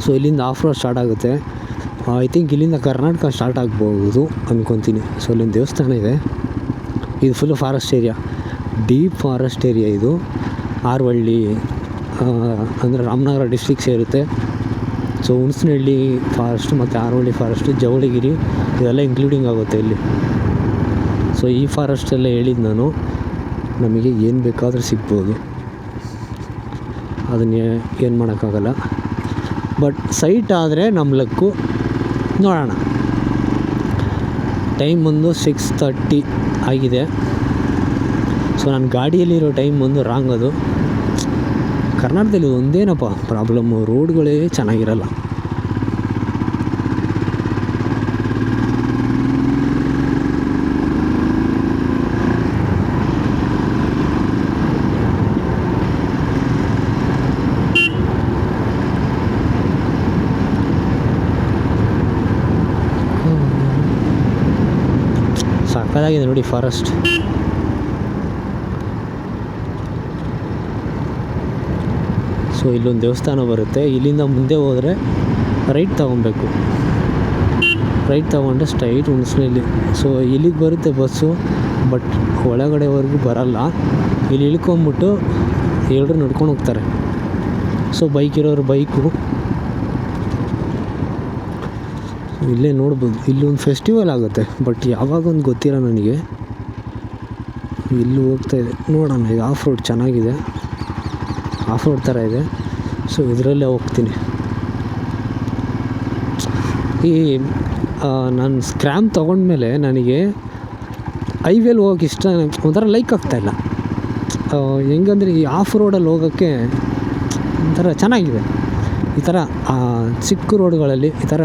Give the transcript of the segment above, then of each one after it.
So ಇಲ್ಲಿಂದ of road start ಆಗುತ್ತೆ. I think ಇಲ್ಲಿಂದ ಕರ್ನಾಟಕ ಸ್ಟಾರ್ಟ್ ಆಗ್ಬೋದು ಅಂದ್ಕೊತೀನಿ. ಸೊ ಇಲ್ಲೊಂದು ದೇವಸ್ಥಾನ ಇದೆ. ಇದು full forest area, deep forest area ಇದು. ಆರವಳ್ಳಿ ಅಂದರೆ ರಾಮನಗರ ಡಿಸ್ಟ್ರಿಕ್ ಸೇರುತ್ತೆ. ಸೊ ಹುಣಸನಹಳ್ಳಿ ಫಾರೆಸ್ಟು ಮತ್ತು ಆರವಳ್ಳಿ ಫಾರೆಸ್ಟು, ಜವಳಗಿರಿ ಇದೆಲ್ಲ ಇನ್ಕ್ಲೂಡಿಂಗ್ ಆಗುತ್ತೆ ಇಲ್ಲಿ. ಸೊ ಈ ಫಾರೆಸ್ಟೆಲ್ಲ ಹೇಳಿದ್ದು ನಾನು, ನಮಗೆ ಏನು ಬೇಕಾದರೂ ಸಿಗ್ಬೋದು, ಅದನ್ನೇ ಏನು ಮಾಡೋಕ್ಕಾಗಲ್ಲ. ಬಟ್ ಸೈಟ್ ಆದರೆ ನಮ್ಮ ಲಕ್ಕು. ನೋಡೋಣ. ಟೈಮ್ ಒಂದು 6:30 ಆಗಿದೆ. ಸೊ ನನ್ನ ಗಾಡಿಯಲ್ಲಿರೋ ಟೈಮ್ ಒಂದು ರಾಂಗ್. ಅದು ಕರ್ನಾಟಕದಲ್ಲಿ ಒಂದೇನಪ್ಪ ಪ್ರಾಬ್ಲಮ್ಮು, ರೋಡ್ಗಳೇ ಚೆನ್ನಾಗಿರಲ್ಲ. ಸಕ್ಕತ್ತಾಗಿದೆ ನೋಡಿ ಫಾರೆಸ್ಟ್. ಸೊ ಇಲ್ಲೊಂದು ದೇವಸ್ಥಾನ ಬರುತ್ತೆ. ಇಲ್ಲಿಂದ ಮುಂದೆ ಹೋದರೆ ರೈಟ್ ತೊಗೊಬೇಕು. ರೈಟ್ ತೊಗೊಂಡ್ರೆ ಸ್ಟ್ರೈಟ್ ಹುಣಸನಹಳ್ಳಿ. ಸೊ ಇಲ್ಲಿಗೆ ಬರುತ್ತೆ ಬಸ್ಸು, ಬಟ್ ಒಳಗಡೆವರೆಗೂ ಬರಲ್ಲ. ಇಲ್ಲಿ ಇಳ್ಕೊಂಬಿಟ್ಟು ಎಲ್ಲರೂ ನಡ್ಕೊಂಡು ಹೋಗ್ತಾರೆ. ಸೊ ಬೈಕ್ ಇರೋರು ಬೈಕು. ಇಲ್ಲೇ ನೋಡ್ಬೋದು, ಇಲ್ಲೊಂದು ಫೆಸ್ಟಿವಲ್ ಆಗುತ್ತೆ, ಬಟ್ ಯಾವಾಗ ಒಂದು ಗೊತ್ತಿಲ್ಲ ನನಗೆ. ಇಲ್ಲಿ ಹೋಗ್ತಾಯಿದೆ, ನೋಡೋಣ. ಇದು ಆಫ್ ರೋಡ್ ಚೆನ್ನಾಗಿದೆ, ಆಫ್ ರೋಡ್ ಥರ ಇದೆ. ಸೊ ಇದರಲ್ಲೇ ಹೋಗ್ತೀನಿ. ಈ ನಾನು ಸ್ಕ್ರ್ಯಾಮ್ ತೊಗೊಂಡ್ಮೇಲೆ ನನಗೆ ಹೈವೇಲಿ ಹೋಗೋಕೆ ಇಷ್ಟ, ಒಂಥರ ಲೈಕ್ ಆಗ್ತಾಯಿಲ್ಲ. ಹೆಂಗಂದರೆ ಈ ಆಫ್ ರೋಡಲ್ಲಿ ಹೋಗೋಕ್ಕೆ ಒಂಥರ ಚೆನ್ನಾಗಿದೆ. ಈ ಥರ ಚಿಕ್ಕ ರೋಡ್ಗಳಲ್ಲಿ ಈ ಥರ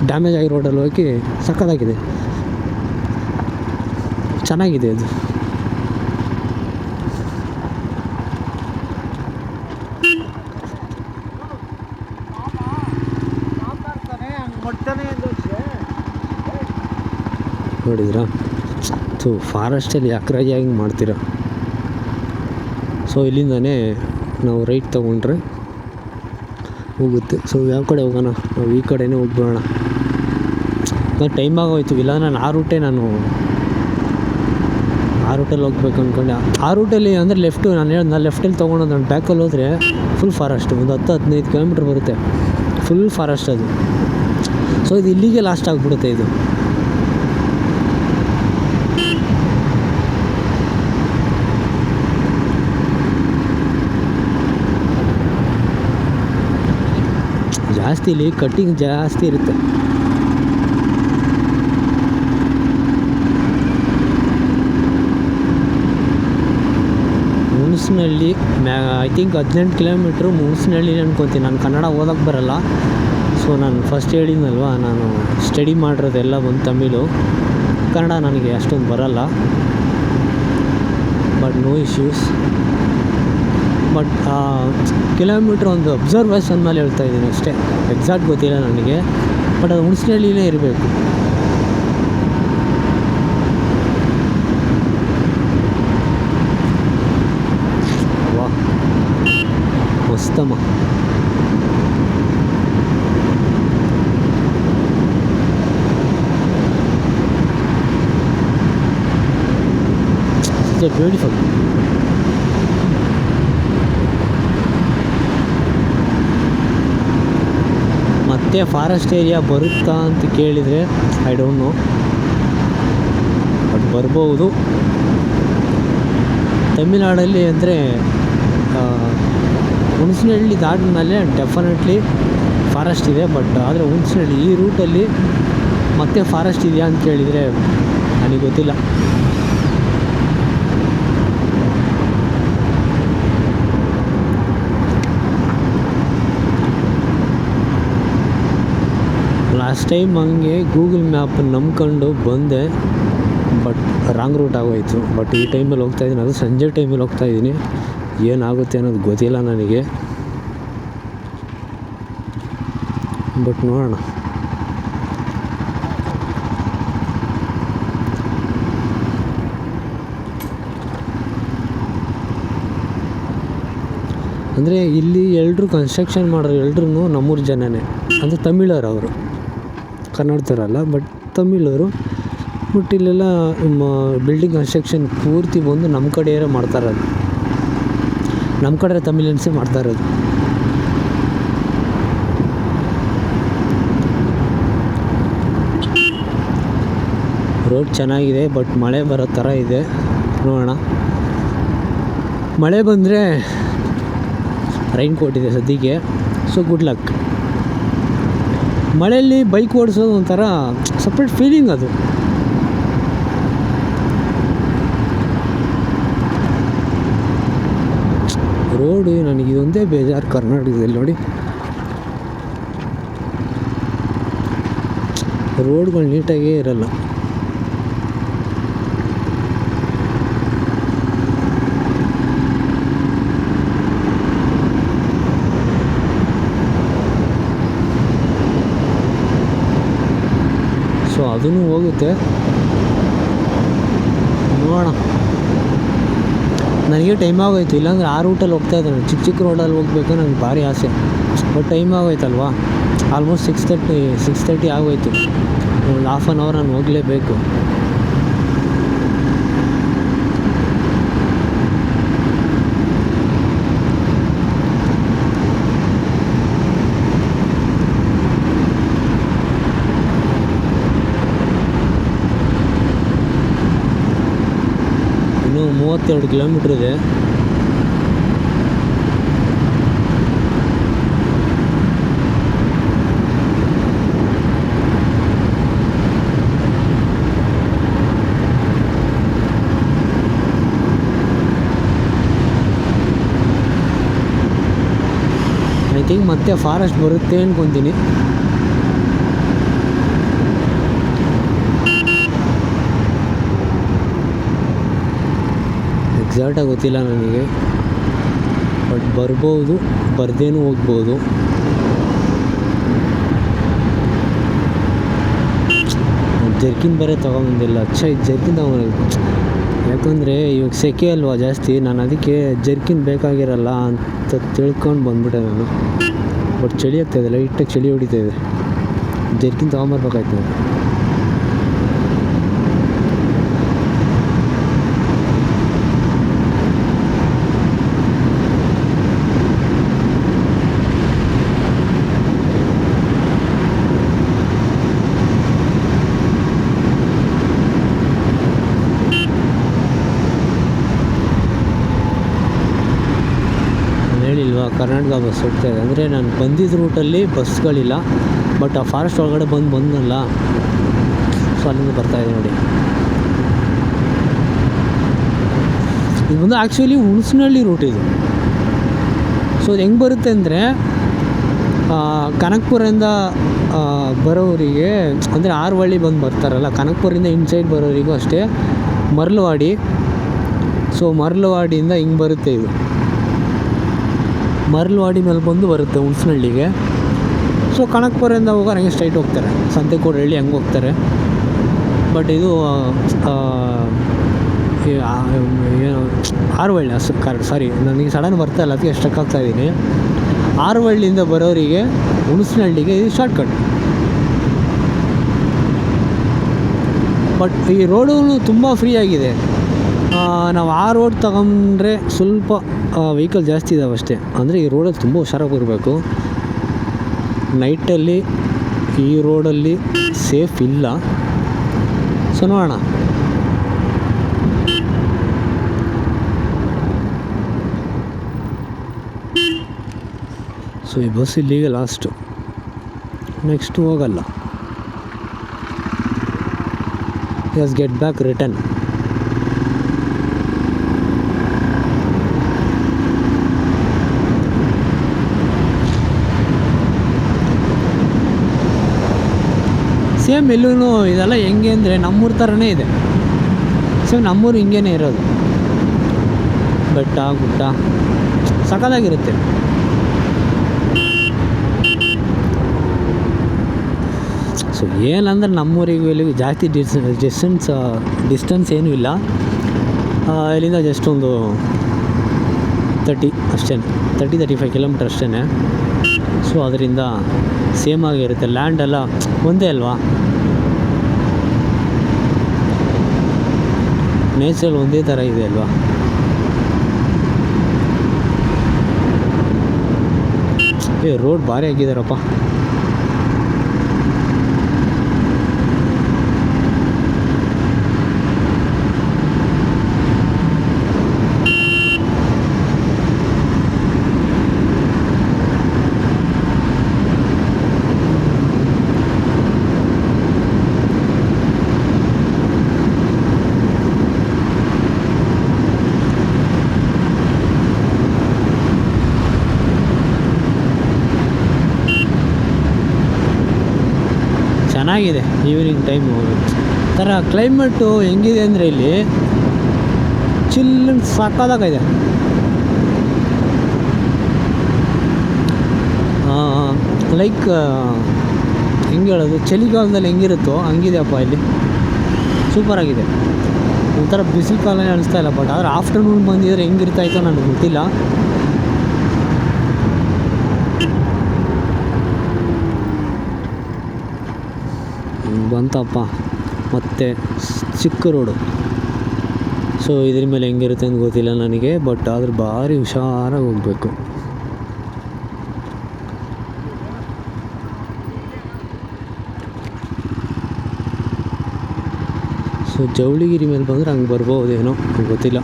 ಡ್ಯಾಮೇಜ್ ಆಗಿ ರೋಡಲ್ಲಿ ಹೋಗಿ ಸಕ್ಕತ್ತಾಗಿದೆ, ಚೆನ್ನಾಗಿದೆ ಅದು. ನೋಡಿದ್ರಾ? ಸೊ ಫಾರೆಸ್ಟಲ್ಲಿ ಯಾಕ್ರಾಗಿ ಹೆಂಗೆ ಮಾಡ್ತೀರಾ? ಸೊ ಇಲ್ಲಿಂದನೇ ನಾವು ರೈಟ್ ತೊಗೊಂಡ್ರೆ ಹೋಗುತ್ತೆ. ಸೊ ಯಾವ ಕಡೆ ಹೋಗೋಣ? ನಾವು ಈ ಕಡೆನೇ ಹೋಗ್ಬಿಡೋಣ. ಟೈಮ್ ಆಗೋಯ್ತು. ಇಲ್ಲ ನಾನು ಆ ರೂಟಲ್ಲಿ ಹೋಗ್ಬೇಕು ಅಂದ್ಕೊಂಡೆ. ಆ ರೂಟಲ್ಲಿ ಅಂದರೆ ಲೆಫ್ಟು ನಾನು ಲೆಫ್ಟಲ್ಲಿ ತೊಗೊಂಡು ನಾನು ಬ್ಯಾಕಲ್ಲಿ ಹೋದರೆ ಫುಲ್ ಫಾರೆಸ್ಟ್. ಒಂದು 10-15 ಕಿಲೋಮೀಟ್ರ್ ಬರುತ್ತೆ, ಫುಲ್ ಫಾರೆಸ್ಟ್ ಅದು. ಸೊ ಇದು ಇಲ್ಲಿಗೆ ಲಾಸ್ಟ್ ಆಗಿಬಿಡುತ್ತೆ. ಇದು ಜಾಸ್ತಿ ಇಲ್ಲಿ ಕಟ್ಟಿಂಗ್ ಜಾಸ್ತಿ ಇರುತ್ತೆ. Hunasanahalli I think 18 kilometre Hunasanahalli ಅನ್ಕೊತೀನಿ. ನಾನು ಕನ್ನಡ ಓದೋಕ್ಕೆ ಬರಲ್ಲ. ಸೊ ನಾನು ಫಸ್ಟ್ ಹೇಳಿದ್ನಲ್ವ, ನಾನು ಸ್ಟಡಿ ಮಾಡಿರೋದೆಲ್ಲ ಒಂದು ತಮಿಳು, ಕನ್ನಡ ನನಗೆ ಅಷ್ಟೊಂದು ಬರಲ್ಲ. But no issues. But kilometre ಒಂದು ಅಬ್ಸರ್ವೇಷನ್ ಮೇಲೆ ಹೇಳ್ತಾ ಇದ್ದೀನಿ ಅಷ್ಟೇ, ಎಕ್ಸಾಕ್ಟ್ ಗೊತ್ತಿಲ್ಲ ನನಗೆ. ಬಟ್ ಅದು ಹುಣಸನಹಳ್ಳಿಲೇ ಇರಬೇಕು. ವಾ ಮಸ್ತಮ್ಮ. It's beautiful. ಮತ್ತೆ ಫಾರೆಸ್ಟ್ ಏರಿಯಾ ಬರುತ್ತಾ ಅಂತ ಕೇಳಿದರೆ ಐ ಡೋಂಟ್ ನೋ, ಬಟ್ ಬರ್ಬೋದು. ತಮಿಳ್ನಾಡಲ್ಲಿ ಅಂದರೆ ಹುಣಸನಹಳ್ಳಿ ದಾಟಿದ್ಮೇಲೆ ಡೆಫಿನೆಟ್ಲಿ ಫಾರೆಸ್ಟ್ ಇದೆ. ಬಟ್ ಆದರೆ ಹುಣಸನಹಳ್ಳಿ ಈ ರೂಟಲ್ಲಿ ಮತ್ತೆ ಫಾರೆಸ್ಟ್ ಇದೆಯಾ ಅಂತ ಕೇಳಿದರೆ ನನಗೆ ಗೊತ್ತಿಲ್ಲ. ಲಾಸ್ಟ್ ಟೈಮ್ ಹಂಗೆ ಗೂಗಲ್ ಮ್ಯಾಪ್ ನಂಬ್ಕೊಂಡು ಬಂದೆ, ಬಟ್ ರಾಂಗ್ ರೂಟ್ ಆಗೋಯಿತು. ಬಟ್ ಈ ಟೈಮಲ್ಲಿ ಹೋಗ್ತಾಯಿದ್ದೀನಿ, ಅದು ಸಂಜೆ ಟೈಮಲ್ಲಿ ಹೋಗ್ತಾಯಿದ್ದೀನಿ. ಏನಾಗುತ್ತೆ ಅನ್ನೋದು ಗೊತ್ತಿಲ್ಲ ನನಗೆ, ಬಟ್ ನೋಡೋಣ. ಅಂದರೆ ಇಲ್ಲಿ ಎಲ್ಲರೂ ಕನ್ಸ್ಟ್ರಕ್ಷನ್ ಮಾಡೋರು ಎಲ್ಲರೂ ನಮ್ಮೂರು ಜನನೇ, ಅಂದರೆ ತಮಿಳರು ಅವರು, ಕನ್ನಡದವರಲ್ಲ ಬಟ್ ತಮಿಳರು. ಬಟ್ ಇಲ್ಲೆಲ್ಲ ಬಿಲ್ಡಿಂಗ್ ಕನ್ಸ್ಟ್ರಕ್ಷನ್ ಪೂರ್ತಿ ಬಂದು ನಮ್ಮ ಕಡೆಯೇ ಮಾಡ್ತಾಯಿರೋದು, ನಮ್ಮ ಕಡೆ ತಮಿಳಿಯನ್ಸೇ ಮಾಡ್ತಾಯಿರೋದು. ರೋಡ್ ಚೆನ್ನಾಗಿದೆ ಬಟ್ ಮಳೆ ಬರೋ ಥರ ಇದೆ, ನೋಡೋಣ. ಮಳೆ ಬಂದರೆ ರೈನ್ ಕೋಟ್ ಇದೆ ಸದ್ಯಕ್ಕೆ, ಸೊ ಗುಡ್ ಲಕ್. ಮಳೆಯಲ್ಲಿ ಬೈಕ್ ಓಡಿಸೋದು ಒಂಥರ ಸಪ್ರೇಟ್ ಫೀಲಿಂಗ್ ಅದು. ರೋಡು ನನಗಿದೊಂದೇ ಬೇಜಾರು ಕರ್ನಾಟಕದಲ್ಲಿ ನೋಡಿ, ರೋಡ್ಗಳು ನೀಟಾಗೇ ಇರಲ್ಲ. ಸೊ ಅದೂ ಹೋಗುತ್ತೆ, ನೋಡೋಣ. ನನಗೆ ಟೈಮ್ ಆಗೋಯ್ತು, ಇಲ್ಲಾಂದರೆ ಆ ರೂಟಲ್ಲಿ ಹೋಗ್ತಾಯಿದ್ದೆ ನಾನು, ಚಿಕ್ಕ ಚಿಕ್ಕ ರೋಡಲ್ಲಿ ಹೋಗ್ಬೇಕು ನನಗೆ ಭಾರಿ ಆಸೆ. ಬಟ್ ಟೈಮ್ ಆಗೋಯ್ತಲ್ವಾ, ಆಲ್ಮೋಸ್ಟ್ 6:30 ಆಗೋಯ್ತು. ಒಂದು ಹಾಫ್ ಆನ್ ಅವರ್ ನಾನು ಹೋಗಲೇಬೇಕು. ಇನ್ನೂ 32 ಕಿಲೋಮೀಟ್ರ್ ಇದೆ. ಐ ಥಿಂಕ್ ಮತ್ತೆ ಫಾರೆಸ್ಟ್ ಬರುತ್ತೆ ಅಂದ್ಕೊತೀನಿ. ಎಕ್ಸಾಕ್ಟಾಗಿ ಗೊತ್ತಿಲ್ಲ ನನಗೆ, ಬಟ್ ಬರ್ಬೋದು, ಬರ್ದೇನೂ ಹೋಗ್ಬೋದು. ಜರ್ಕಿನ್ ಬೇರೆ ತೊಗೊಂಬಂದಿಲ್ಲ, ಇದು ಜರ್ಕಿನ್ ತೊಗೊಂಬಂದಿಲ್ಲ. ಯಾಕಂದರೆ ಇವಾಗ ಸೆಕೆ ಅಲ್ವಾ ಜಾಸ್ತಿ, ನಾನು ಅದಕ್ಕೆ ಜರ್ಕಿನ್ ಬೇಕಾಗಿರಲ್ಲ ಅಂತ ತಿಳ್ಕೊಂಡು ಬಂದ್ಬಿಟ್ಟೆ ನಾನು. ಬಟ್ ಚಳಿ ಆಗ್ತಾಯಿದೆ, ಲೈಟಾಗಿ ಚಳಿ ಹೊಡಿತಾಯಿದೆ, ಜರ್ಕಿನ್ ತೊಗೊಂಬರ್ಬೇಕಾಯ್ತು ನಾನು. ಹೇಳಿಲ್ವಾ ಕರ್ನಾಟಕ ಬಸ್ ಹೋಗ್ತಾಯಿದೆ ಅಂದರೆ, ನಾನು ಬಂದಿದ್ದ ರೂಟಲ್ಲಿ ಬಸ್ಗಳಿಲ್ಲ, ಬಟ್ ಆ ಫಾರೆಸ್ಟ್ ಒಳಗಡೆ ಬಂದಲ್ಲ, ಸೊ ಅಲ್ಲಿಂದ ಬರ್ತಾಯಿದೆ ನೋಡಿ. ಇದು ಬಂದು ಆ್ಯಕ್ಚುಲಿ ಹುಣಸನಹಳ್ಳಿ ರೂಟ್ ಇದು. ಸೊ ಅದು ಹೆಂಗೆ ಬರುತ್ತೆ ಅಂದರೆ, ಕನಕಪುರದಿಂದ ಬರೋರಿಗೆ, ಅಂದರೆ ಆರವಳ್ಳಿ ಬಂದು ಬರ್ತಾರಲ್ಲ, ಕನಕಪುರದಿಂದ ಇನ್ಸೈಡ್ ಬರೋರಿಗೂ ಅಷ್ಟೇ ಮರಳವಾಡಿ. ಸೊ ಮರಳವಾಡಿಯಿಂದ ಹಿಂಗೆ ಬರುತ್ತೆ ಇದು, ಮರಳವಾಡಿ ಮೇಲೆ ಬಂದು ಬರುತ್ತೆ ಹುಣಸನಹಳ್ಳಿಗೆ. ಸೊ ಕನಕಪುರದಿಂದ ಹೋಗೋರು ಹಂಗೆ ಸ್ಟ್ರೈಟ್ ಹೋಗ್ತಾರೆ, ಸಂತೆಕೋಡಹಳ್ಳಿ ಹಂಗೆ ಹೋಗ್ತಾರೆ. ಬಟ್ ಇದು ಏನು ಆರವಳ್ಳಿ, ಸಾರಿ ನನಗೆ ಸಡನ್ ಬರ್ತಾಯಿಲ್ಲ, ಅದಕ್ಕೆ ಸ್ಟಕ್ ಆಗ್ತಾಯಿದ್ದೀನಿ. ಆರವಳ್ಳಿಯಿಂದ ಬರೋರಿಗೆ ಹುಣಸನಹಳ್ಳಿಗೆ ಇದು ಶಾರ್ಟ್ಕಟ್. ಬಟ್ ಈ ರೋಡು ತುಂಬ ಫ್ರೀ ಆಗಿದೆ. ನಾವು ಆ ರೋಡ್ ತಗೊಂಡ್ರೆ ಸ್ವಲ್ಪ ವೆಹಿಕಲ್ ಜಾಸ್ತಿ ಇದ್ದಾವೆ ಅಷ್ಟೇ. ಅಂದರೆ ಈ ರೋಡಲ್ಲಿ ತುಂಬ ಹುಷಾರಾಗಿ ಬರಬೇಕು. ನೈಟಲ್ಲಿ ಈ ರೋಡಲ್ಲಿ ಸೇಫ್ ಇಲ್ಲ. ಸೊ ನೋಡೋಣ. ಸೊ ಈ ಬಸ್ ಇಲ್ಲಿಗೆ ಲಾಸ್ಟು, ನೆಕ್ಸ್ಟು ಹೋಗಲ್ಲ. Let's get back return. Same ಎಲ್ಲೂ ಇದೆಲ್ಲ ಹೆಂಗೆ ಅಂದರೆ ನಮ್ಮೂರ ಥರನೇ ಇದೆ. ಸೇಮ್ ನಮ್ಮೂರು ಹಿಂಗೇ ಇರೋದು, ಬೆಟ್ಟ ಗುಡ್ಡ ಸಖತ್ತಾಗಿರುತ್ತೆ. ಸೊ ಏನಂದ್ರೆ ನಮ್ಮೂರಿಗೂ ಇಲ್ಲಿಗೂ ಜಾಸ್ತಿ ಡಿಸ್ಟೆನ್ಸ್ ಏನೂ ಇಲ್ಲ. ಇಲ್ಲಿಂದ ಜಸ್ಟ್ ಒಂದು ಅಷ್ಟೇ, 35 ಕಿಲೋಮೀಟ್ರ್ ಅಷ್ಟೇ. ಸೊ ಅದರಿಂದ ಸೇಮ್ ಆಗಿರುತ್ತೆ, ಲ್ಯಾಂಡ್ ಎಲ್ಲ ಒಂದೇ ಅಲ್ವಾ, ನೇಚರ್ ಒಂದೇ ಥರ ಇದೆ ಅಲ್ವಾ. ರೋಡ್ ಭಾರಿ ಆಗಿದ್ದಾರಪ್ಪ. ಚೆನ್ನಾಗಿದೆ ಈವ್ನಿಂಗ್ ಟೈಮು. ಥರ ಕ್ಲೈಮೇಟು ಹೆಂಗಿದೆ ಅಂದರೆ ಇಲ್ಲಿ ಚಿಲ್ ಸಾಕಾದಾಗಿದೆ. ಲೈಕ್ ಹೆಂಗೆ ಹೇಳೋದು, ಚಳಿಗಾಲದಲ್ಲಿ ಹೆಂಗಿರುತ್ತೋ ಹಂಗಿದೆಯಪ್ಪ ಇಲ್ಲಿ, ಸೂಪರಾಗಿದೆ. ಒಂಥರ ಬಿಸಿಲು ಕಾಲನೇ ಅನಿಸ್ತಾ ಇಲ್ಲ. ಬಟ್ ಆದರೆ ಆಫ್ಟರ್ನೂನ್ ಬಂದಿದ್ರೆ ಹೆಂಗಿರ್ತಾಯಿತ್ತೋ ನನಗೆ ಗೊತ್ತಿಲ್ಲ. ಬಂತಪ್ಪ ಮತ್ತು ಚಿಕ್ಕ ರೋಡು. ಸೊ ಇದ್ರ ಮೇಲೆ ಹೆಂಗಿರುತ್ತೆ ಅಂತ ಗೊತ್ತಿಲ್ಲ ನನಗೆ, ಬಟ್ ಆದ್ರೆ ಭಾರಿ ಹುಷಾರಾಗಿ ಹೋಗಬೇಕು. ಸೊ ಜವಳಿಗಿರಿ ಮೇಲೆ ಬಂದರೆ ಹಂಗೆ ಬರ್ಬೋದೇನೋ ಗೊತ್ತಿಲ್ಲ.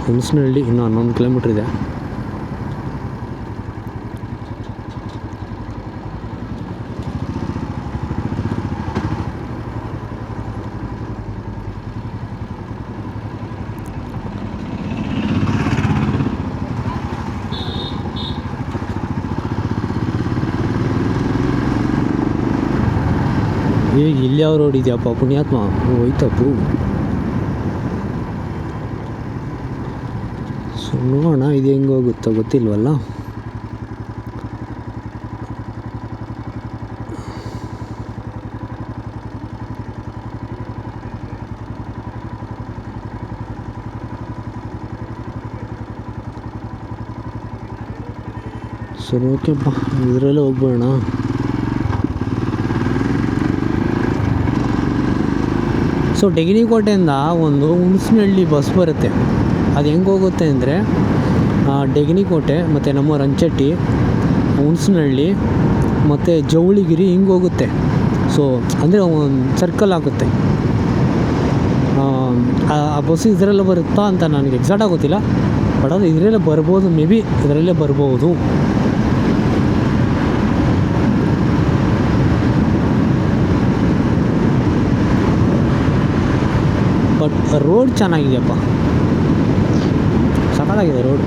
ಹುಣಸನಹಳ್ಳಿ ಇನ್ನೂ 11 ಕಿಲೋಮೀಟ್ರ್ ಇದೆ. ಇಲ್ಲಿ ಯಾವ ರೋಡ್ ಇದೆಯಪ್ಪ ಪುಣ್ಯಾತ್ಮ, ಹೋಯ್ತಪ್ಪು. ಸೊ ನೋಡೋಣ ಇದು ಹೆಂಗೆ ಹೋಗುತ್ತೋ ಗೊತ್ತಿಲ್ವಲ್ಲ. ಸರಿ ಓಕೆಪ್ಪ, ಇದರಲ್ಲೇ ಹೋಗ್ಬೋಣ. ಸೊ ಡೆಗನಿಕೋಟೆಯಿಂದ ಒಂದು ಹುಣಸನಹಳ್ಳಿ ಬಸ್ ಬರುತ್ತೆ. ಅದು ಹೆಂಗೆ ಹೋಗುತ್ತೆ ಅಂದರೆ ಡೆಗನಿಕೋಟೆ ಮತ್ತು ನಮ್ಮ ರಂಚಟ್ಟಿ, ಹುಣಸನಹಳ್ಳಿ ಮತ್ತು ಜವಳಿಗಿರಿ ಹಿಂಗೆ ಹೋಗುತ್ತೆ. ಸೊ ಅಂದರೆ ಒಂದು ಸರ್ಕಲ್ ಆಗುತ್ತೆ. ಆ ಬಸ್ಸು ಇದರಲ್ಲೇ ಬರುತ್ತಾ ಅಂತ ನನಗೆ ಎಕ್ಸಾಕ್ಟಾಗಿ ಗೊತ್ತಿಲ್ಲ, ಬಟ್ ಅದು ಇದರಲ್ಲೇ ಬರ್ಬೋದು, ಮೇ ಬಿ ಇದರಲ್ಲೇ ಬರ್ಬೋದು. ಬಟ್ ರೋಡ್ ಚೆನ್ನಾಗಿದೆಯಪ್ಪ, ಸಕಾಲಾಗಿದೆ ರೋಡ್.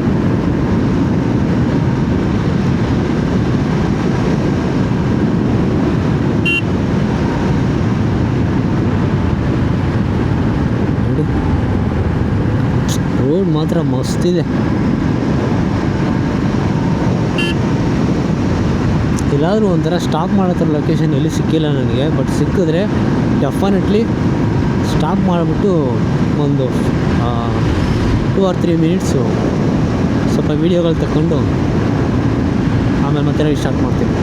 ರೋಡ್ ಮಾತ್ರ ಮಸ್ತಿದೆ. ಎಲ್ಲಾದರೂ ಒಂಥರ ಸ್ಟಾಪ್ ಮಾಡೋ ಥರ ಲೊಕೇಶನ್ ಎಲ್ಲಿ ಸಿಕ್ಕಿಲ್ಲ ನನಗೆ, ಬಟ್ ಸಿಕ್ಕಿದ್ರೆ ಡೆಫಿನೆಟ್ಲಿ ಸ್ಟಾಪ್ ಮಾಡಿಬಿಟ್ಟು ಒಂದು 2 or 3 ಮಿನಿಟ್ಸು ಸ್ವಲ್ಪ ವೀಡಿಯೋಗಳು ತಗೊಂಡು ಆಮೇಲೆ ಮತ್ತೆ ಸ್ಟಾರ್ಟ್ ಮಾಡ್ತೀನಿ.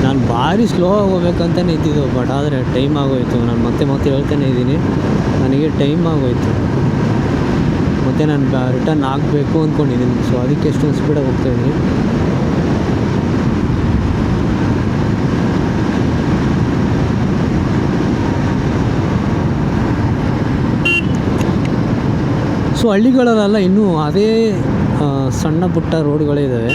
ನಾನು ಭಾರಿ ಸ್ಲೋ ಆಗಿ ಹೋಗ್ಬೇಕಂತಲೇ ಇದ್ದಿದ್ದು, ಬಟ್ ಆದರೆ ಟೈಮ್ ಆಗೋಯಿತು. ನಾನು ಮತ್ತೆ ಹೇಳ್ತಾನೆ ಇದ್ದೀನಿ, ನನಗೆ ಟೈಮ್ ಆಗೋಯಿತು. ಮತ್ತು ನಾನು ರಿಟರ್ನ್ ಆಗಬೇಕು ಅಂದ್ಕೊಂಡಿದ್ದೀನಿ. ಸೊ ಅದಕ್ಕೆ ಎಷ್ಟೊಂದು ಸ್ಪೀಡಾಗಿ ಹೋಗ್ತಾಯಿದ್ದೀನಿ. ಸೊ ಹಳ್ಳಿಗಳಲ್ಲೆಲ್ಲ ಇನ್ನೂ ಅದೇ ಸಣ್ಣ ಪುಟ್ಟ ರೋಡ್ಗಳೇ ಇದ್ದಾವೆ.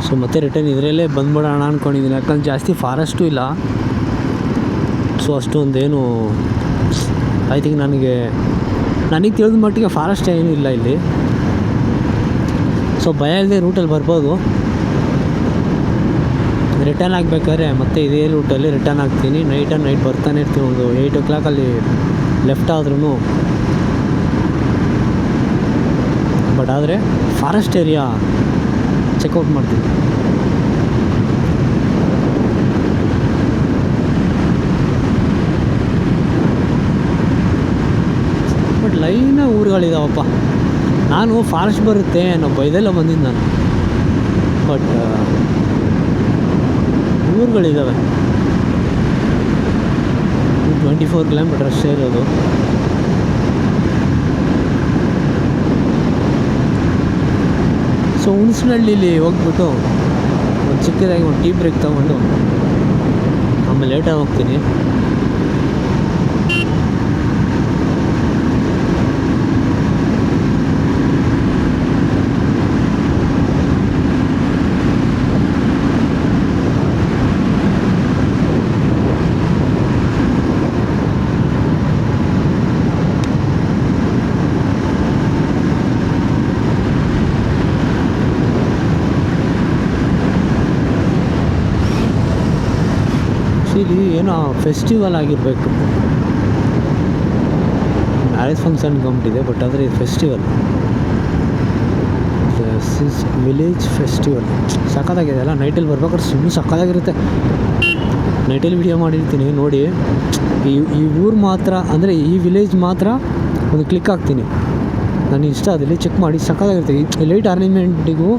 ಸೊ ಮತ್ತೆ ರಿಟರ್ನ್ ಇದರಲ್ಲೇ ಬಂದ್ಬಿಡೋಣ ಅಂದ್ಕೊಂಡಿದ್ದೀನಿ, ಯಾಕಂದ್ರೆ ಜಾಸ್ತಿ ಫಾರೆಸ್ಟು ಇಲ್ಲ. ಸೊ ಅಷ್ಟೊಂದೇನು ಐ ಥಿಂಕ್ ನನಗೆ ತಿಳಿದ ಮಟ್ಟಿಗೆ ಫಾರೆಸ್ಟ್ ಏನೂ ಇಲ್ಲ ಇಲ್ಲಿ. ಸೊ ಭಯ ಇಲ್ಲದೆ ರೂಟಲ್ಲಿ ಬರ್ಬೋದು. ರಿಟರ್ನ್ ಆಗಬೇಕಾದ್ರೆ ಮತ್ತೆ ಇದೇ ರೂಟಲ್ಲಿ ರಿಟರ್ನ್ ಆಗ್ತೀನಿ. ನೈಟ್ ಬರ್ತಾನೆ ಇರ್ತೀನಿ. ಒಂದು 8 o'clock ಲೆಫ್ಟ್ ಆದ್ರೂ. ಬಟ್ ಆದರೆ ಫಾರೆಸ್ಟ್ ಏರಿಯಾ ಚೆಕ್ಔಟ್ ಮಾಡ್ತೀನಿ. ಬಟ್ ಲೈನ ಊರುಗಳಿದಾವಪ್ಪ. ನಾನು ಫಾರೆಸ್ಟ್ ಬರುತ್ತೆ ಅನ್ನೋ ಬೈದೆಲ್ಲ ಬಂದಿದ್ದು ನಾನು. ಬಟ್ ಊರುಗಳಿದ್ದಾವೆ. 24 kilometers ಅಷ್ಟೇ ಇರೋದು. ಸೊ ಹುಣಸನಹಳ್ಳಿಲಿ ಹೋಗ್ಬಿಟ್ಟು ಒಂದು ಚಿಕ್ಕದಾಗಿ ಒಂದು ಟೀ ಬ್ರೇಕ್ ತೊಗೊಂಡು ಆಮೇಲೆ ಲೇಟಾಗಿ ಹೋಗ್ತೀನಿ. ಇಲ್ಲಿ ಏನೋ ಫೆಸ್ಟಿವಲ್ ಆಗಿರಬೇಕು. ಮ್ಯಾರೇಜ್ ಫಂಕ್ಷನ್ ಕಂಪ್ಟಿದೆ, ಬಟ್ ಆದರೆ ಇದು ಫೆಸ್ಟಿವಲ್. ವಿಲೇಜ್ ಫೆಸ್ಟಿವಲ್ ಸಕ್ಕತ್ತಾಗಿದೆ ಅಲ್ಲ. ನೈಟಲ್ಲಿ ಬರ್ಬೇಕಾದ್ರೆ ಸುಮ್ಮನೆ ಸಕ್ಕತ್ತಾಗಿರುತ್ತೆ. ನೈಟಲ್ಲಿ ವಿಡಿಯೋ ಮಾಡಿರ್ತೀನಿ ನೋಡಿ. ಈ ಊರು ಮಾತ್ರ ಅಂದರೆ ಈ ವಿಲೇಜ್ ಮಾತ್ರ ಒಂದು ಕ್ಲಿಕ್ ಹಾಕ್ತೀನಿ. ನನಗೆ ಇಷ್ಟ ಅದಲ್ಲಿ ಚೆಕ್ ಮಾಡಿ. ಸಕ್ಕತ್ತಾಗಿರುತ್ತೆ. ಈ ಲೈಟ್ ಅರೇಂಜ್ಮೆಂಟಿಗೂ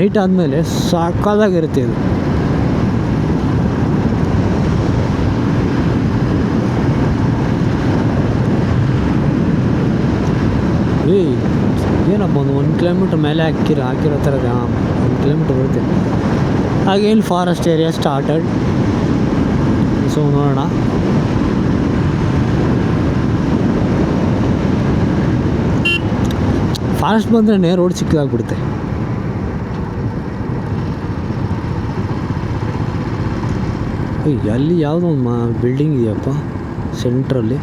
ನೈಟ್ ಆದಮೇಲೆ ಸಕ್ಕತ್ತಾಗಿರುತ್ತೆ ಇದು. ಏನಪ್ಪ ಒಂದು 1 kilometer ಮೇಲೆ ಹಾಕಿರೋ ಥರದ 1 kilometer ಬರುತ್ತೆ. ಹಾಗೆ ಇಲ್ಲಿ ಫಾರೆಸ್ಟ್ ಏರಿಯಾ ಸ್ಟಾರ್ಟೆಡ್. ಸೊ ನೋಡೋಣ. ಫಾರೆಸ್ಟ್ ಬಂದ್ರೆ ರೋಡ್ ಚಿಕ್ಕದಾಗ್ಬಿಡುತ್ತೆ. ಅಲ್ಲಿ ಯಾವುದೋ ಒಂದು ಬಿಲ್ಡಿಂಗ್ ಇದೆಯಪ್ಪ ಸೆಂಟ್ರಲ್ಲಿ.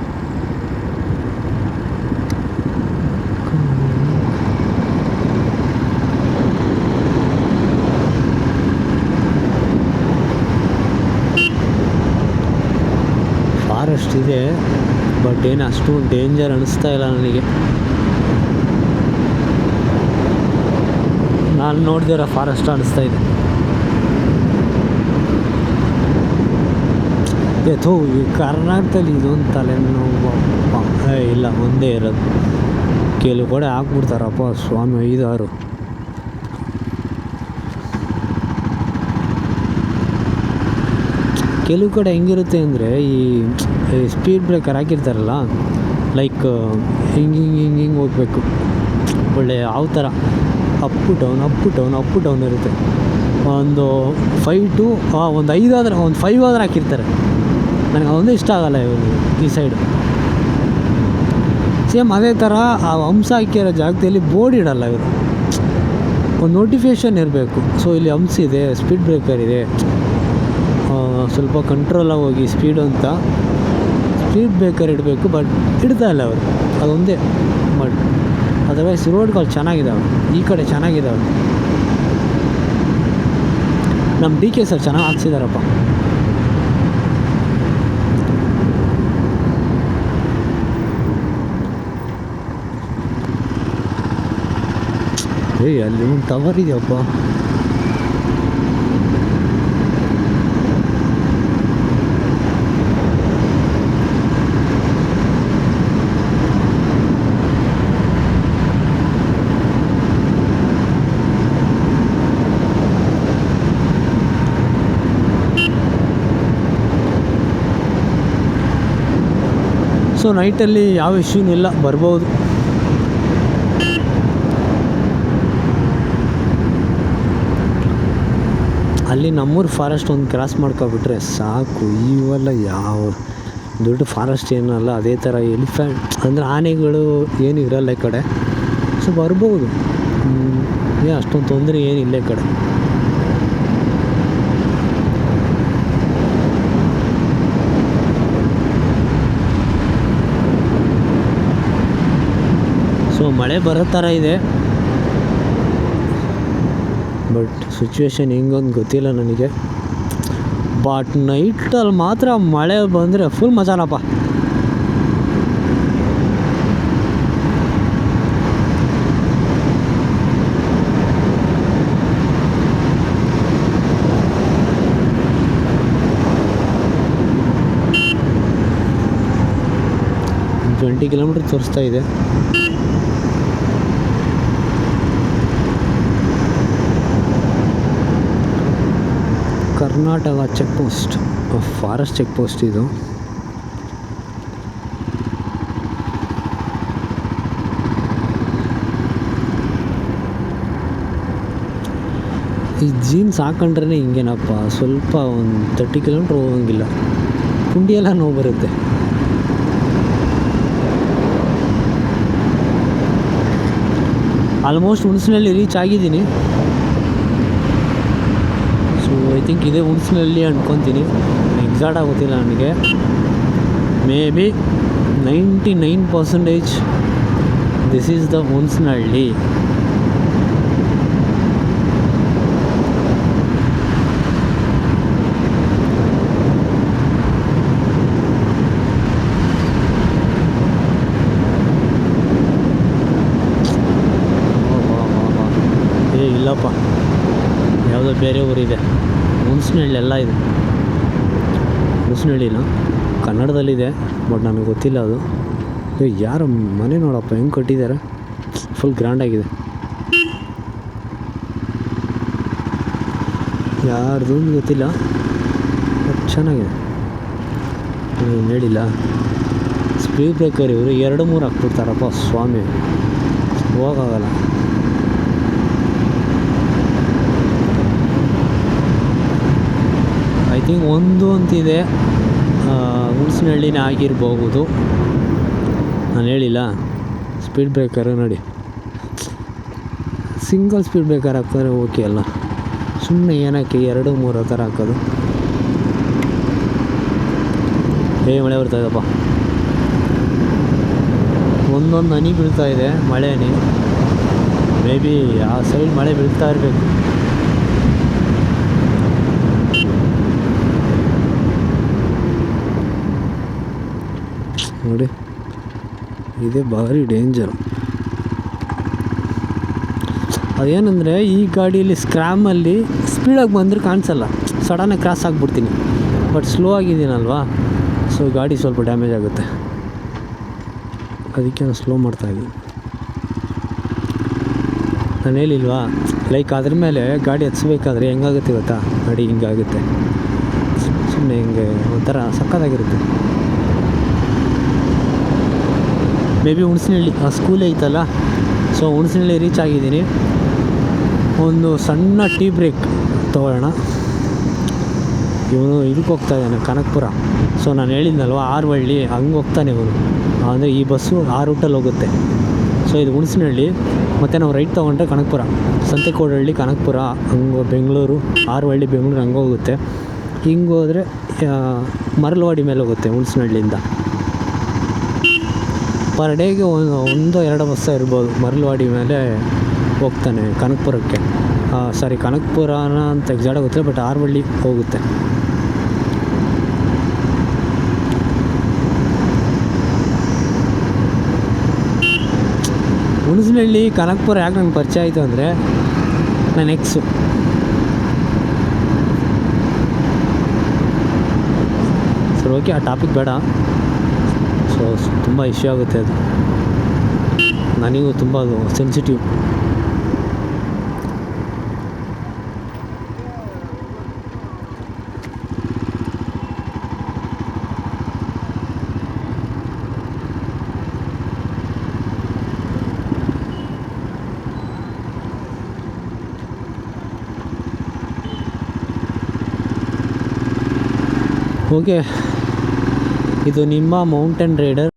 ಫಾರೆಸ್ಟ್ ಇದೆ, ಬಟ್ ಏನು ಅಷ್ಟು ಡೇಂಜರ್ ಅನ್ನಿಸ್ತಾ ಇಲ್ಲ ನನಗೆ. ನಾನು ನೋಡಿದಿರೋ ಫಾರೆಸ್ಟ್ ಅನ್ನಿಸ್ತಾ ಇದೆ. ಈ ಕರ್ನಾಟಕದಲ್ಲಿ ಇದೊಂದು ತಲೆನೋವು ಇಲ್ಲ, ಒಂದೇ ಇರೋದು. ಕೆಲವು ಕಡೆ ಹಾಕ್ಬಿಡ್ತಾರಪ್ಪ ಸ್ವಾಮಿ 5-6. ಕೆಲವು ಕಡೆ ಹೆಂಗಿರುತ್ತೆ ಅಂದರೆ ಈ ಸ್ಪೀಡ್ ಬ್ರೇಕರ್ ಹಾಕಿರ್ತಾರಲ್ಲ, ಲೈಕ್ ಹಿಂಗೆ ಹೋಗ್ಬೇಕು. ಒಳ್ಳೆ ಯಾವ ಥರ ಅಪ್ಪು ಡೌನ್ ಇರುತ್ತೆ. ಒಂದು 5 to ಒಂದು 5 ಆದರೆ ಒಂದು 5 ಆದರೆ ಹಾಕಿರ್ತಾರೆ. ನನಗೆ ಅದೊಂದೇ ಇಷ್ಟ ಆಗೋಲ್ಲ ಈ ಸೈಡು. ಸೇಮ್ ಅದೇ ಥರ ಆ ಹಂಸ ಹಾಕಿರೋ ಜಾಗದಲ್ಲಿ ಬೋರ್ಡ್ ಇಡಲ್ಲ ಇವರು. ಒಂದು ನೋಟಿಫಿಕೇಷನ್ ಇರಬೇಕು. ಸೊ ಇಲ್ಲಿ ಹಂಸ ಇದೆ, ಸ್ಪೀಡ್ ಬ್ರೇಕರ್ ಇದೆ, ಸ್ವಲ್ಪ ಕಂಟ್ರೋಲಾಗಿ ಹೋಗಿ ಸ್ಪೀಡು ಅಂತ ಸ್ಪೀಡ್ ಬ್ರೇಕರ್ ಇಡಬೇಕು. ಬಟ್ ಇಡ್ತಾ ಇಲ್ಲ ಅವರು, ಅದೊಂದೇ. ಬಟ್ ಅದರ್ವೈಸ್ ರೋಡ್ಗಳು ಚೆನ್ನಾಗಿದ್ದಾವೆ, ಈ ಕಡೆ ಚೆನ್ನಾಗಿದ್ದಾವೆ. ನಮ್ಮ DK ಸರ್ ಚೆನ್ನಾಗಿ ಹಾಕ್ಸಿದಾರಪ್ಪ. ಅಲ್ಲಿ ಒಂದು ಟವರ್ ಇದೆಯಪ್ಪ. ಸೊ ನೈಟಲ್ಲಿ ಯಾವ ಇಶ್ಯೂನೂ ಇಲ್ಲ, ಬರ್ಬೋದು. ಅಲ್ಲಿ ನಮ್ಮೂರು ಫಾರೆಸ್ಟ್ ಒಂದು ಕ್ರಾಸ್ ಮಾಡ್ಕೊಬಿಟ್ರೆ ಸಾಕು. ಇವೆಲ್ಲ ಯಾವ ದೊಡ್ಡ ಫಾರೆಸ್ಟ್ ಏನಲ್ಲ. ಅದೇ ಥರ ಎಲಿಫೆಂಟ್ ಅಂದರೆ ಆನೆಗಳು ಏನು ಇರಲ್ಲ ಈ ಕಡೆ. ಸೊ ಬರ್ಬೋದು, ಅಷ್ಟೊಂದು ತೊಂದರೆ ಏನಿಲ್ಲ ಈ ಕಡೆ. ಸೊ ಮಳೆ ಬರೋ ಥರ ಇದೆ. ಬಟ್ ಸಿಚುವೇಶನ್ ಹೆಂಗೊಂದು ಗೊತ್ತಿಲ್ಲ ನನಗೆ. ಬಟ್ ನೈಟಲ್ಲಿ ಮಾತ್ರ ಮಳೆ ಬಂದರೆ ಫುಲ್ ಮಜಾನಪ್ಪ. ಟ್ವೆಂಟಿ ಕಿಲೋಮೀಟ್ರ್ ತೋರಿಸ್ತಾ ಇದೆ. Karnataka check post, forest check post ಇದು. ಈ ಜೀನ್ಸ್ ಹಾಕೊಂಡ್ರೆ ಹಿಂಗೇನಪ್ಪ, ಸ್ವಲ್ಪ ಒಂದು 30 ಕಿಲೋಮೀಟ್ರ್ ಹೋಗಂಗಿಲ್ಲ, ಕುಂಡಿಯೆಲ್ಲ ನೋವು ಬರುತ್ತೆ. ಆಲ್ಮೋಸ್ಟ್ ಹುಣಸನಹಳ್ಳಿ ರೀಚ್ ಆಗಿದ್ದೀನಿ. ಸೊ ಐ ಥಿಂಕ್ ಇದೇ ಹುಣಸನಹಳ್ಳಿ ಅಂದ್ಕೊತೀನಿ, ಎಕ್ಸಾಕ್ಟ್ ಆಗೋತ್ತಿಲ್ಲ ನನಗೆ. May be 99% this is the Hunasanahalli. ಇಲ್ಲಪ್ಪ, ಯಾವುದೋ ಬೇರೆ ಊರಿದೆ. ಹುಣಸನಹಳ್ಳಿ ಎಲ್ಲ ಇದೆ. ಹುಣಸನಹಳ್ಳಿನ ಕನ್ನಡದಲ್ಲಿದೆ, ಬಟ್ ನನಗೆ ಗೊತ್ತಿಲ್ಲ ಅದು. ಯಾರು ಮನೆ ನೋಡಪ್ಪ ಹೆಂಗೆ ಕಟ್ಟಿದ್ದಾರೆ, ಫುಲ್ ಗ್ರ್ಯಾಂಡಾಗಿದೆ. ಯಾರ್ದು ಗೊತ್ತಿಲ್ಲ, ಬಟ್ ಚೆನ್ನಾಗಿದೆ. ಹೇಳಿಲ್ಲ, ಸ್ಪೀಡ್ ಬ್ರೇಕರ್ ಇವರು 2-3 ಹಾಕ್ಬಿಡ್ತಾರಪ್ಪ ಸ್ವಾಮಿ, ಹೋಗೋಕ್ಕಲ್ಲ. ಐ ಥಿಂಕ್ ಒಂದು ಅಂತಿದೆ, ಹುಣಸನಹಳ್ಳಿನೇ ಆಗಿರ್ಬೋದು. ನಾನು ಹೇಳಿಲ್ಲ, ಸ್ಪೀಡ್ ಬ್ರೇಕರು ನೋಡಿ, ಸಿಂಗಲ್ ಸ್ಪೀಡ್ ಬ್ರೇಕರ್ ಹಾಕಿದ್ರೆ ಓಕೆ ಅಲ್ಲ, ಸುಮ್ಮನೆ ಏನಕ್ಕೆ 2-3 ಥರ ಹಾಕೋದು. ಮಳೆ ಬರ್ತಾಯಿದ್ದಪ್ಪ, ಒಂದೊಂದು ಹನಿ ಬೀಳ್ತಾಯಿದೆ, ಮಳೆ ಹನಿ. ಮೇ ಬಿ ಆ ಸೈಡ್ ಮಳೆ ಬೀಳ್ತಾ ಇರಬೇಕು. ನೋಡಿ, ಇದೇ ಭಾರಿ ಡೇಂಜರು. ಅದೇನೆಂದರೆ ಈ ಗಾಡಿಯಲ್ಲಿ ಸ್ಕ್ರಾಮಲ್ಲಿ ಸ್ಪೀಡಾಗಿ ಬಂದರೆ ಕಾಣಿಸಲ್ಲ, ಸಡನ್ನಾಗಿ ಕ್ರಾಸ್ ಆಗಿಬಿಡ್ತೀನಿ. ಬಟ್ ಸ್ಲೋ ಆಗಿದ್ದೀನಲ್ವಾ, ಸೊ ಗಾಡಿ ಸ್ವಲ್ಪ ಡ್ಯಾಮೇಜ್ ಆಗುತ್ತೆ, ಅದಕ್ಕೆ ನಾನು ಸ್ಲೋ ಮಾಡ್ತಾಯಿದ್ದೀನಿ. ನಾನು ಹೇಳಿಲ್ವಾ, ಲೈಕ್ ಅದ್ರ ಮೇಲೆ ಗಾಡಿ ಹತ್ಸ್ಬೇಕಾದ್ರೆ ಹೆಂಗಾಗುತ್ತೆ ಗೊತ್ತಾ, ಗಾಡಿ ಹಿಂಗಾಗುತ್ತೆ, ಸುಮ್ಮನೆ ಹಿಂಗೆ ಒಂಥರ ಸಕ್ಕತ್ತಾಗಿರುತ್ತೆ. ಮೇ ಬಿ ಹುಣಸನಹಳ್ಳಿ ಆ ಸ್ಕೂಲ್ ಐತಲ್ಲ, ಸೊ ಹುಣಸನಹಳ್ಳಿ ರೀಚ್ ಆಗಿದ್ದೀನಿ. ಒಂದು ಸಣ್ಣ ಟೀ ಬ್ರೇಕ್ ತೊಗೊಳ್ಳೋಣ. ಇವನು ಇದಕ್ಕೆ ಹೋಗ್ತಾ ಇದ್ದಾನೆ, ಕನಕಪುರ. ಸೊ ನಾನು ಹೇಳಿದ್ನಲ್ವ, ಆರವಳ್ಳಿ ಹಂಗೆ ಹೋಗ್ತಾನೆ ಇವನು, ಅಂದರೆ ಈ ಬಸ್ಸು ಆ ರೂಟಲ್ಲಿ ಹೋಗುತ್ತೆ. ಸೊ ಇದು ಹುಣಸನಹಳ್ಳಿ, ಮತ್ತು ನಾವು ರೈಟ್ ತೊಗೊಂಡ್ರೆ ಕನಕಪುರ, ಸಂತೆಕೋಡಹಳ್ಳಿ ಕನಕಪುರ, ಹಂಗೆ ಬೆಂಗಳೂರು, ಆರವಳ್ಳಿ ಬೆಂಗಳೂರು ಹಂಗೆ ಹೋಗುತ್ತೆ. ಹಿಂಗೆ ಹೋದರೆ ಮರಳವಾಡಿ ಮೇಲೆ ಹೋಗುತ್ತೆ ಹುಣಸನಹಳ್ಳಿಯಿಂದ. ಪರ್ ಡೇಗೆ 1-2 ಬಸ್ಸ ಇರ್ಬೋದು. ಮರಳವಾಡಿ ಮೇಲೆ ಹೋಗ್ತಾನೆ ಕನಕಪುರಕ್ಕೆ, ಸಾರಿ ಕನಕಪುರನ ಅಂತ ಎಕ್ಸಾಕ್ಟಾಗಿ ಗೊತ್ತಿಲ್ಲ, ಬಟ್ ಆರವಳ್ಳಿ ಹೋಗುತ್ತೆ. ಹುಣಸನಹಳ್ಳಿ ಕನಕಪುರ ಯಾಕೆ ನಂಗೆ ಪರಿಚಯ ಆಯಿತು ಅಂದರೆ, ನನ್ನ ಎಕ್ಸು. ಸರ್ ಓಕೆ, ಆ ಟಾಪಿಕ್ ಬೇಡ. ಸೊ ತುಂಬ ಇಶ್ಯೂ ಆಗುತ್ತೆ ಅದು, ನನಗೂ ತುಂಬ ಅದು ಸೆನ್ಸಿಟಿವ್. ಓಕೆ, ಇದು ನಿಮ್ಮ ಮೌಂಟೇನ್ ರೈಡರ್